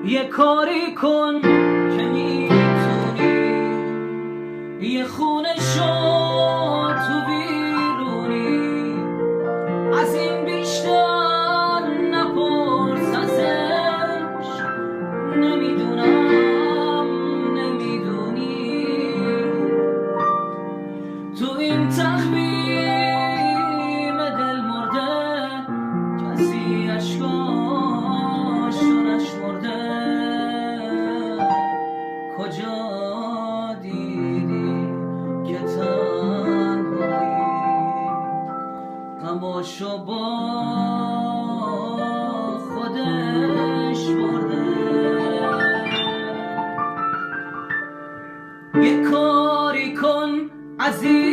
یه کاری کن که میتونی، یه خونه شد تو بیرونی، از این بیشتر نپرس ازش. نمیدونم نمیدونی تو این تخمیم دل مرده کسی اشکاشو نشمرده. کجا دیدی که تنهایی غماشو با خودش برده؟ یه کاری کن عزیز